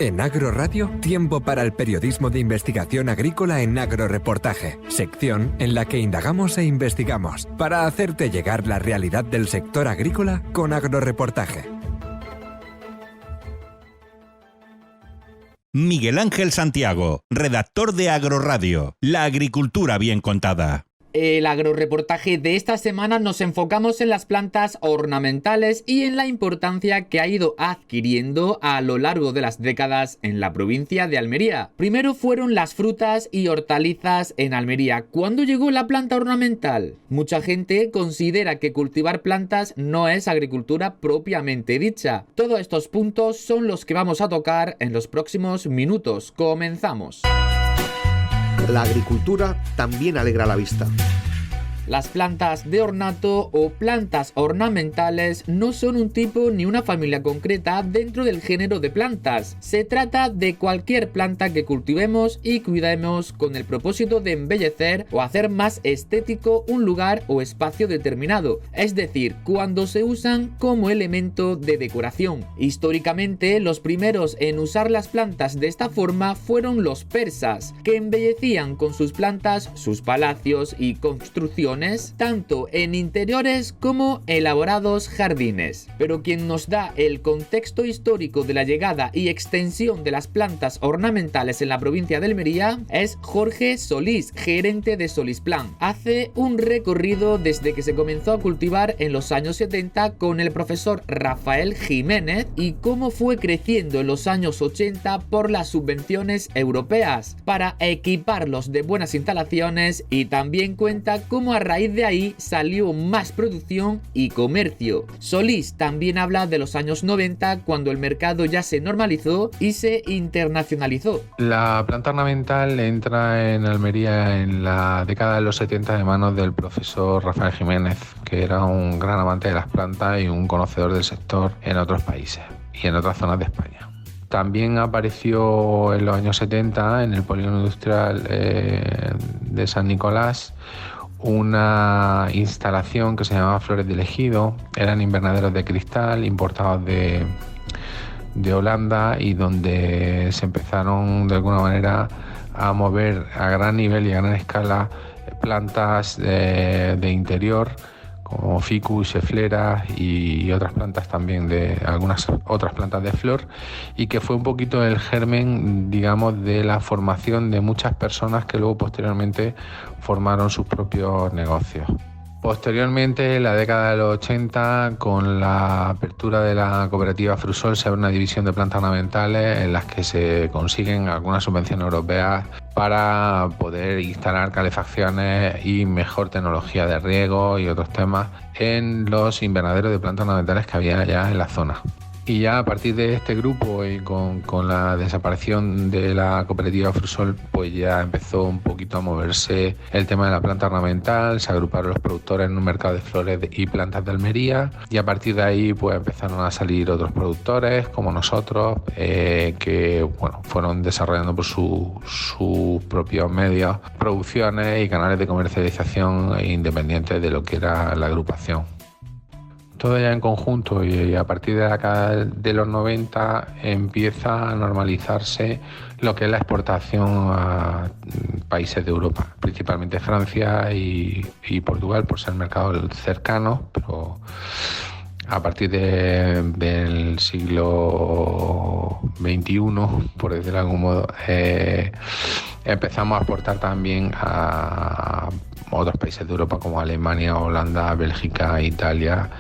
En Agroradio, tiempo para el periodismo de investigación agrícola en Agroreportaje, sección en la que indagamos e investigamos para hacerte llegar la realidad del sector agrícola con Agroreportaje. Miguel Ángel Santiago, redactor de Agroradio, la agricultura bien contada. El agroreportaje de esta semana nos enfocamos en las plantas ornamentales y en la importancia que ha ido adquiriendo a lo largo de las décadas en la provincia de Almería. Primero fueron las frutas y hortalizas en Almería. ¿Cuándo llegó la planta ornamental? Mucha gente considera que cultivar plantas no es agricultura propiamente dicha. Todos estos puntos son los que vamos a tocar en los próximos minutos. Comenzamos. La agricultura también alegra la vista. Las plantas de ornato o plantas ornamentales no son un tipo ni una familia concreta dentro del género de plantas. Se trata de cualquier planta que cultivemos y cuidemos con el propósito de embellecer o hacer más estético un lugar o espacio determinado, es decir, cuando se usan como elemento de decoración. Históricamente, los primeros en usar las plantas de esta forma fueron los persas, que embellecían con sus plantas sus palacios y construcciones, tanto en interiores como elaborados jardines. Pero quien nos da el contexto histórico de la llegada y extensión de las plantas ornamentales en la provincia de Almería es Jorge Solís, gerente de Solisplan. Hace un recorrido desde que se comenzó a cultivar en los años 70 con el profesor Rafael Jiménez y cómo fue creciendo en los años 80 por las subvenciones europeas para equiparlos de buenas instalaciones, y también cuenta cómo a raíz de ahí salió más producción y comercio. Solís también habla de los años 90, cuando el mercado ya se normalizó y se internacionalizó. La planta ornamental entra en Almería en la década de los 70 de manos del profesor Rafael Jiménez, que era un gran amante de las plantas y un conocedor del sector en otros países y en otras zonas de España. También apareció en los años 70 en el polígono industrial de San Nicolás una instalación que se llamaba Flores del Ejido. Eran invernaderos de cristal importados de Holanda, y donde se empezaron de alguna manera a mover a gran nivel y a gran escala plantas de interior como ficus, eflera y otras plantas también, de algunas otras plantas de flor, y que fue un poquito el germen, digamos, de la formación de muchas personas que luego posteriormente formaron sus propios negocios. Posteriormente, en la década de los 80, con la apertura de la cooperativa Frusol, se abre una división de plantas ornamentales en las que se consiguen algunas subvenciones europeas para poder instalar calefacciones y mejor tecnología de riego y otros temas en los invernaderos de plantas ornamentales que había ya en la zona. Y ya a partir de este grupo y con la desaparición de la cooperativa Frusol, pues ya empezó un poquito a moverse el tema de la planta ornamental. Se agruparon los productores en un mercado de flores y plantas de Almería, y a partir de ahí pues empezaron a salir otros productores como nosotros, que bueno, fueron desarrollando por sus propios medios producciones y canales de comercialización independientes de lo que era la agrupación. Todo ya en conjunto, y a partir de la década de los 90 empieza a normalizarse lo que es la exportación a países de Europa, principalmente Francia y Portugal, por ser mercados cercanos, pero a partir del siglo XXI, por decirlo de algún modo, empezamos a exportar también a otros países de Europa como Alemania, Holanda, Bélgica, Italia,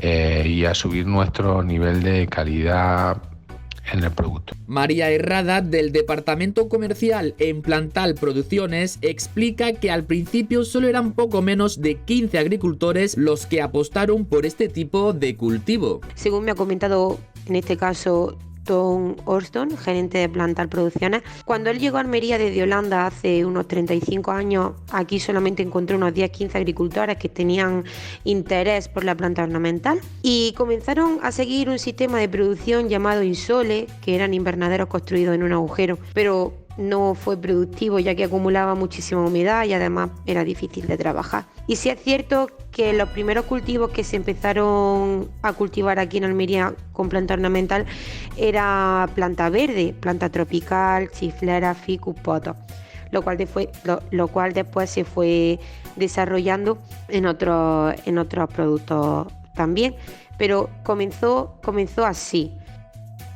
y a subir nuestro nivel de calidad en el producto. María Herrada, del Departamento Comercial en Plantal Producciones, explica que al principio solo eran poco menos de 15 agricultores los que apostaron por este tipo de cultivo. Según me ha comentado, en este caso, Tom Orston, gerente de Plantal Producciones, cuando él llegó a Almería desde Holanda hace unos 35 años, aquí solamente encontró unos 10-15 agricultores que tenían interés por la planta ornamental, y comenzaron a seguir un sistema de producción llamado insole, que eran invernaderos construidos en un agujero. Pero no fue productivo ya que acumulaba muchísima humedad y además era difícil de trabajar. Y sí es cierto que los primeros cultivos que se empezaron a cultivar aquí en Almería con planta ornamental era planta verde, planta tropical, chiflera, ficus, potos, lo cual después se fue desarrollando en otros productos también, pero comenzó así.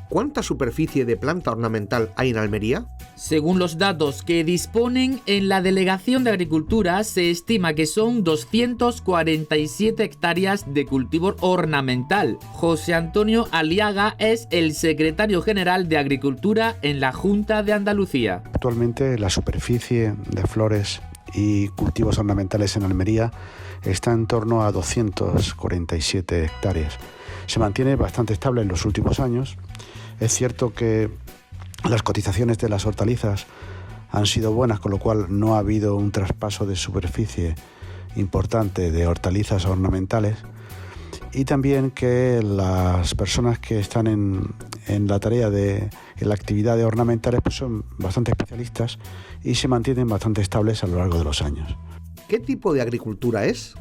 ¿Cuánta superficie de planta ornamental hay en Almería? Según los datos que disponen en la Delegación de Agricultura, se estima que son 247 hectáreas de cultivo ornamental. José Antonio Aliaga es el secretario general de Agricultura en la Junta de Andalucía. Actualmente la superficie de flores y cultivos ornamentales en Almería está en torno a 247 hectáreas. Se mantiene bastante estable en los últimos años. Es cierto que las cotizaciones de las hortalizas han sido buenas, con lo cual no ha habido un traspaso de superficie importante de hortalizas ornamentales, y también que las personas que están en la tarea en la actividad de ornamentales pues son bastante especialistas y se mantienen bastante estables a lo largo de los años. ¿Qué tipo de agricultura es?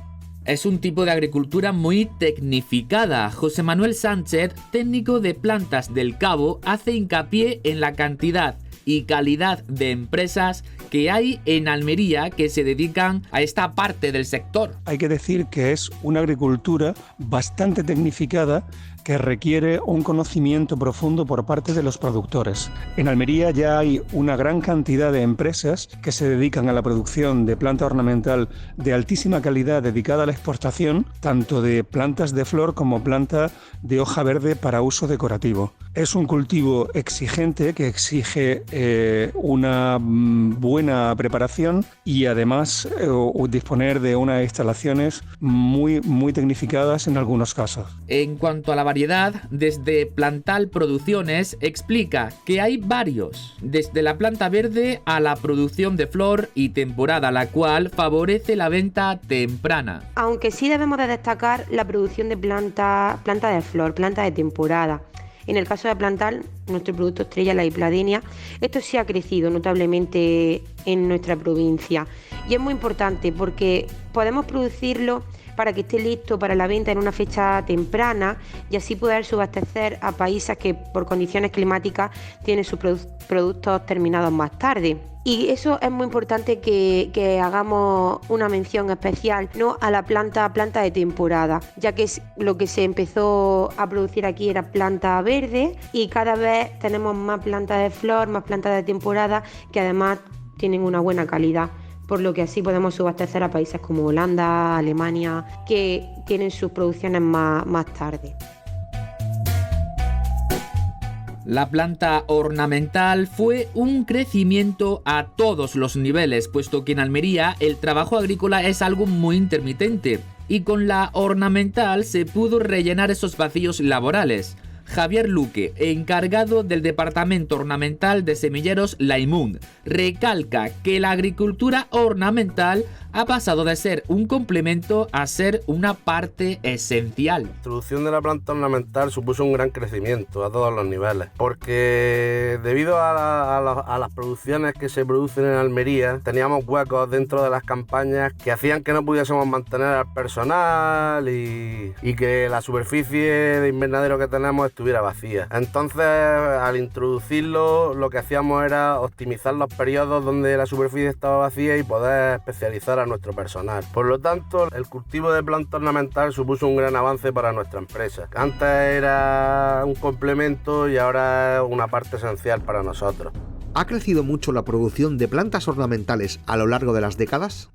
Es un tipo de agricultura muy tecnificada. José Manuel Sánchez, técnico de Plantas del Cabo, hace hincapié en la cantidad y calidad de empresas que hay en Almería que se dedican a esta parte del sector. Hay que decir que es una agricultura bastante tecnificada que requiere un conocimiento profundo por parte de los productores. En Almería ya hay una gran cantidad de empresas que se dedican a la producción de planta ornamental de altísima calidad dedicada a la exportación, tanto de plantas de flor como planta de hoja verde para uso decorativo. Es un cultivo exigente que exige una buena preparación y además disponer de unas instalaciones muy tecnificadas en algunos casos. En cuanto a la variedad, desde Plantal Producciones explica que hay varios, desde la planta verde a la producción de flor y temporada, la cual favorece la venta temprana. Aunque sí debemos de destacar la producción de planta de flor, planta de temporada. En el caso de Plantal, nuestro producto estrella, la hipladenia, esto sí ha crecido notablemente en nuestra provincia y es muy importante porque podemos producirlo para que esté listo para la venta en una fecha temprana y así poder subastecer a países que por condiciones climáticas tienen sus productos terminados más tarde. Y eso es muy importante que hagamos una mención especial, ¿no?, a la planta de temporada, ya que lo que se empezó a producir aquí era planta verde y cada vez tenemos más plantas de flor, más plantas de temporada que además tienen una buena calidad, por lo que así podemos subastecer a países como Holanda, Alemania, que tienen sus producciones más tarde. La planta ornamental fue un crecimiento a todos los niveles, puesto que en Almería el trabajo agrícola es algo muy intermitente y con la ornamental se pudo rellenar esos vacíos laborales. Javier Luque, encargado del Departamento Ornamental de Semilleros Laimund, recalca que la agricultura ornamental ha pasado de ser un complemento a ser una parte esencial. La introducción de la planta ornamental supuso un gran crecimiento a todos los niveles, porque debido a las producciones que se producen en Almería, teníamos huecos dentro de las campañas que hacían que no pudiésemos mantener al personal y que la superficie de invernadero que tenemos estuviera vacía. Entonces, al introducirlo, lo que hacíamos era optimizar los periodos donde la superficie estaba vacía y poder especializar a nuestro personal. Por lo tanto, el cultivo de planta ornamental supuso un gran avance para nuestra empresa. Antes era un complemento y ahora es una parte esencial para nosotros. ¿Ha crecido mucho la producción de plantas ornamentales a lo largo de las décadas?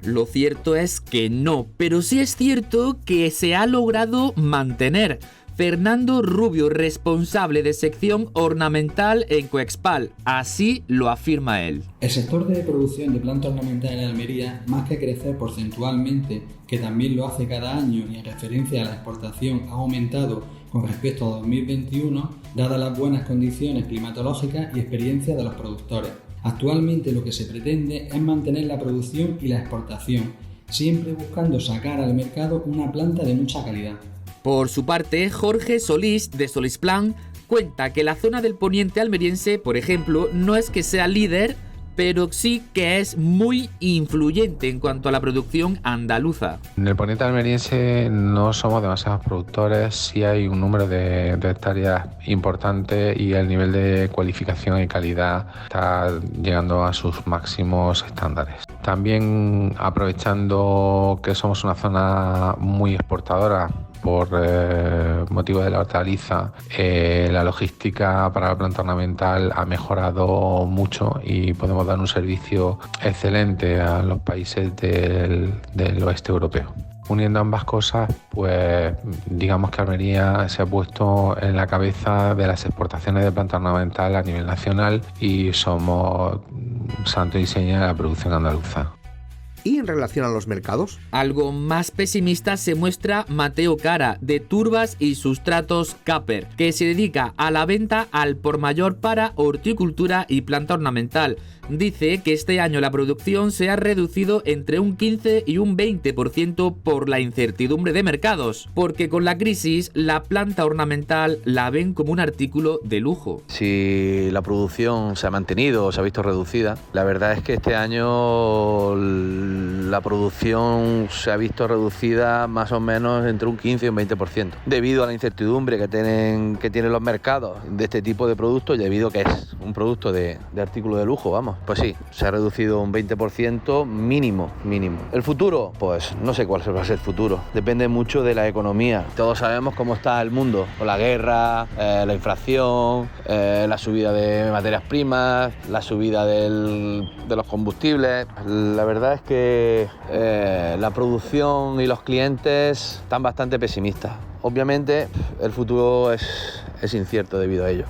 Lo cierto es que no, pero sí es cierto que se ha logrado mantener. Fernando Rubio, responsable de sección ornamental en Coexpal, así lo afirma él. El sector de producción de planta ornamental en Almería, más que crecer porcentualmente, que también lo hace cada año y en referencia a la exportación ha aumentado con respecto a 2021, dadas las buenas condiciones climatológicas y experiencia de los productores. Actualmente lo que se pretende es mantener la producción y la exportación, siempre buscando sacar al mercado una planta de mucha calidad. Por su parte, Jorge Solís, de Solisplan, cuenta que la zona del poniente almeriense, por ejemplo, no es que sea líder, pero sí que es muy influyente en cuanto a la producción andaluza. En el poniente almeriense no somos demasiados productores, sí hay un número de hectáreas importante y el nivel de cualificación y calidad está llegando a sus máximos estándares. También aprovechando que somos una zona muy exportadora por motivo de la hortaliza, la logística para la planta ornamental ha mejorado mucho y podemos dar un servicio excelente a los países del oeste europeo. Uniendo ambas cosas, pues digamos que Almería se ha puesto en la cabeza de las exportaciones de planta ornamental a nivel nacional y somos santo y seña de la producción andaluza. ¿Y en relación a los mercados? Algo más pesimista se muestra Mateo Cara, de Turbas y Sustratos Caper, que se dedica a la venta al por mayor para horticultura y planta ornamental. Dice que este año la producción se ha reducido entre un 15 y un 20% por la incertidumbre de mercados, porque con la crisis la planta ornamental la ven como un artículo de lujo. Si la producción se ha mantenido o se ha visto reducida, la verdad es que este año la producción se ha visto reducida más o menos entre un 15 y un 20%, debido a la incertidumbre que tienen los mercados de este tipo de productos y debido a que es un producto de artículo de lujo, vamos. Pues sí, se ha reducido un 20% mínimo. El futuro, pues no sé cuál va a ser el futuro. Depende mucho de la economía. Todos sabemos cómo está el mundo, con la guerra, la inflación, la subida de materias primas, la subida de los combustibles. La verdad es que la producción y los clientes están bastante pesimistas. Obviamente el futuro es incierto debido a ello.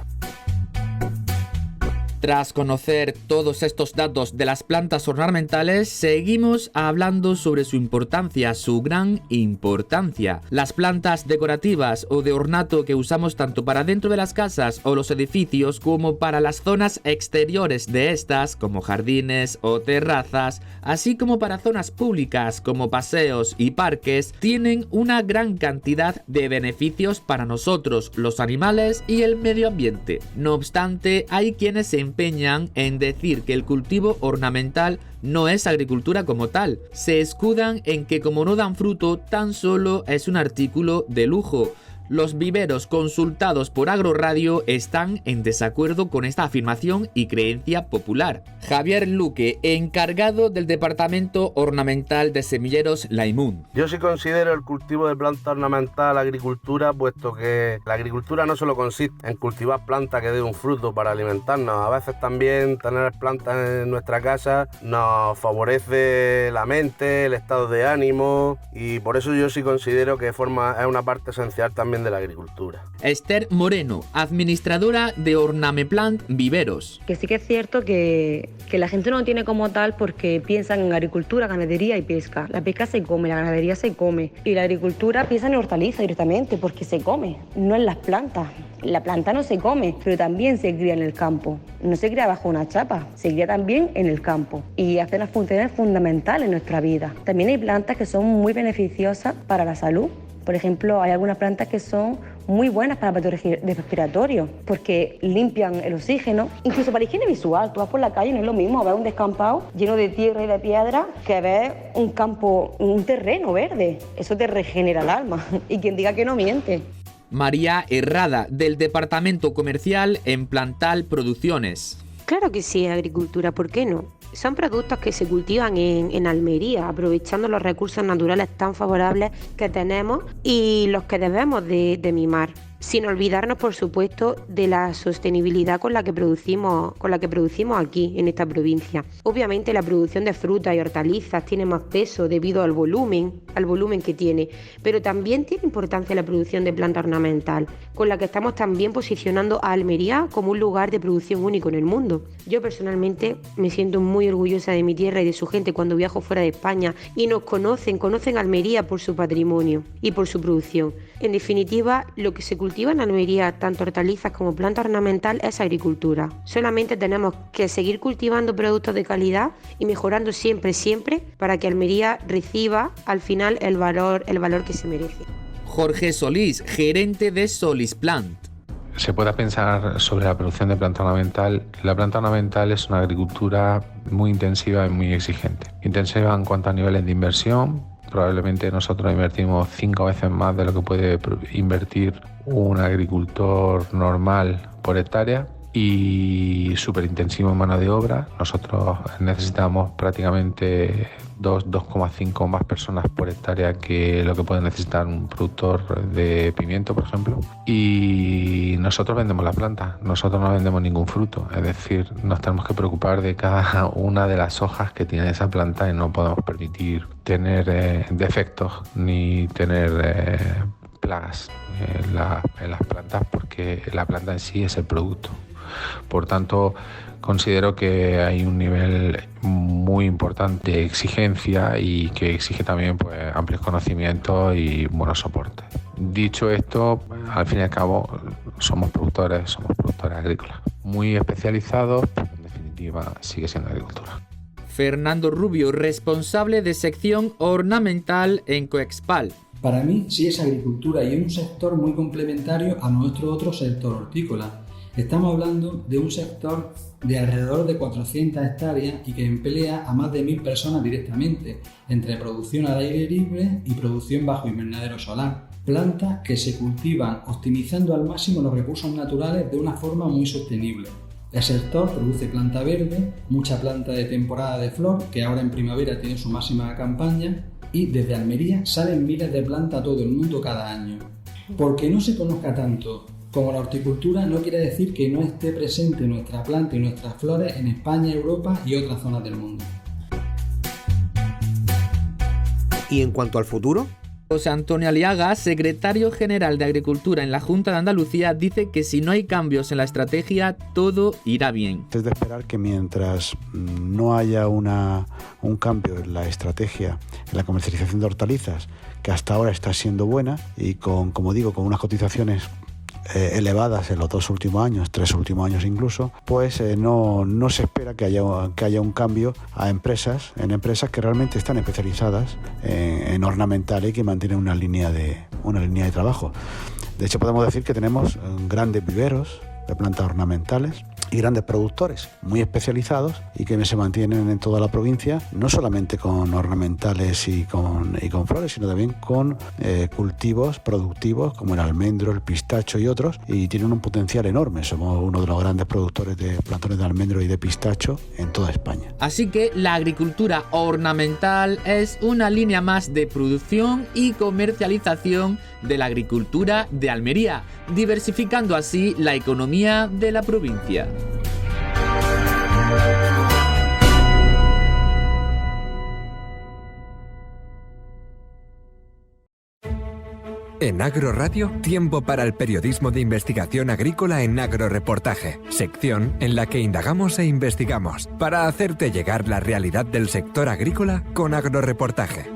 Tras conocer todos estos datos de las plantas ornamentales, seguimos hablando sobre su importancia, su gran importancia. Las plantas decorativas o de ornato que usamos tanto para dentro de las casas o los edificios como para las zonas exteriores de estas, como jardines o terrazas, así como para zonas públicas como paseos y parques, tienen una gran cantidad de beneficios para nosotros, los animales y el medio ambiente. No obstante, hay quienes se empeñan en decir que el cultivo ornamental no es agricultura como tal. Se escudan en que como no dan fruto, tan solo es un artículo de lujo. Los viveros consultados por Agroradio están en desacuerdo con esta afirmación y creencia popular. Javier Luque, encargado del Departamento Ornamental de Semilleros Laimun. Yo sí considero el cultivo de planta ornamental agricultura, puesto que la agricultura no solo consiste en cultivar plantas que den un fruto para alimentarnos. A veces también tener plantas en nuestra casa nos favorece la mente, el estado de ánimo, y por eso yo sí considero que es una parte esencial también de la agricultura. Esther Moreno, administradora de Ornameplant Viveros. Que sí que es cierto que la gente no lo tiene como tal porque piensan en agricultura, ganadería y pesca. La pesca se come, la ganadería se come y la agricultura piensa en hortalizas directamente porque se come, no en las plantas. La planta no se come, pero también se cría en el campo. No se cría bajo una chapa, se cría también en el campo y hace unas funciones fundamentales en nuestra vida. También hay plantas que son muy beneficiosas para la salud. Por ejemplo, hay algunas plantas que son muy buenas para el aparato respiratorio porque limpian el oxígeno, incluso para la higiene visual. Tú vas por la calle, no es lo mismo ver un descampado lleno de tierra y de piedra que ver un campo, un terreno verde. Eso te regenera el alma y quien diga que no miente. María Herrada, del Departamento Comercial en Plantal Producciones. Claro que sí, agricultura, ¿por qué no? Son productos que se cultivan en Almería, aprovechando los recursos naturales tan favorables que tenemos y los que debemos de mimar. Sin olvidarnos, por supuesto, de la sostenibilidad con la que producimos aquí, en esta provincia. Obviamente la producción de frutas y hortalizas tiene más peso debido al volumen que tiene, pero también tiene importancia la producción de planta ornamental, con la que estamos también posicionando a Almería como un lugar de producción único en el mundo. Yo personalmente me siento muy orgullosa de mi tierra y de su gente cuando viajo fuera de España y nos conocen Almería por su patrimonio y por su producción. En definitiva, lo que se cultiva en Almería, tanto hortalizas como planta ornamental, es agricultura. Solamente tenemos que seguir cultivando productos de calidad y mejorando siempre para que Almería reciba al final el valor que se merece. Jorge Solís, gerente de Solisplant. se pueda pensar sobre la producción de planta ornamental. La planta ornamental es una agricultura muy intensiva y muy exigente. Intensiva en cuanto a niveles de inversión. Probablemente nosotros invertimos 5 veces más de lo que puede invertir un agricultor normal por hectárea, y súper intensivo en mano de obra. Nosotros necesitamos prácticamente 2,5 más personas por hectárea que lo que puede necesitar un productor de pimiento, por ejemplo. Y nosotros vendemos la planta, nosotros no vendemos ningún fruto. Es decir, nos tenemos que preocupar de cada una de las hojas que tiene esa planta y no podemos permitir tener defectos ni tener plagas en las plantas, porque la planta en sí es el producto. Por tanto, considero que hay un nivel muy importante de exigencia y que exige también pues, amplios conocimientos y buenos soportes. Dicho esto, al fin y al cabo somos productores agrícolas, muy especializados, pero en definitiva sigue siendo agricultura. Fernando Rubio, responsable de sección ornamental en Coexpal. Para mí sí es agricultura y es un sector muy complementario a nuestro otro sector hortícola. Estamos hablando de un sector de alrededor de 400 hectáreas y que emplea a más de 1.000 personas directamente, entre producción al aire libre y producción bajo invernadero solar. Plantas que se cultivan optimizando al máximo los recursos naturales de una forma muy sostenible. El sector produce planta verde, mucha planta de temporada de flor, que ahora en primavera tiene su máxima campaña, y desde Almería salen miles de plantas a todo el mundo cada año. Porque no se conozca tanto como la horticultura no quiere decir que no esté presente nuestra planta y nuestras flores en España, Europa y otras zonas del mundo. ¿Y en cuanto al futuro? José Antonio Aliaga, secretario general de Agricultura en la Junta de Andalucía, dice que si no hay cambios en la estrategia, todo irá bien. Es de esperar que mientras no haya un cambio en la estrategia, en la comercialización de hortalizas, que hasta ahora está siendo buena y con unas cotizaciones elevadas en los 2 últimos años, 3 últimos años incluso, pues no se espera que haya un cambio en empresas que realmente están especializadas en ornamental y que mantienen una línea de trabajo. De hecho, podemos decir que tenemos grandes viveros de plantas ornamentales y grandes productores muy especializados y que se mantienen en toda la provincia, no solamente con ornamentales y con flores, sino también con cultivos productivos como el almendro, el pistacho y otros, y tienen un potencial enorme. Somos uno de los grandes productores de plantones de almendro y de pistacho en toda España. Así que la agricultura ornamental es una línea más de producción y comercialización de la agricultura de Almería, diversificando así la economía de la provincia. En Agro Radio, tiempo para el periodismo de investigación agrícola en Agroreportaje, sección en la que indagamos e investigamos para hacerte llegar la realidad del sector agrícola con Agroreportaje.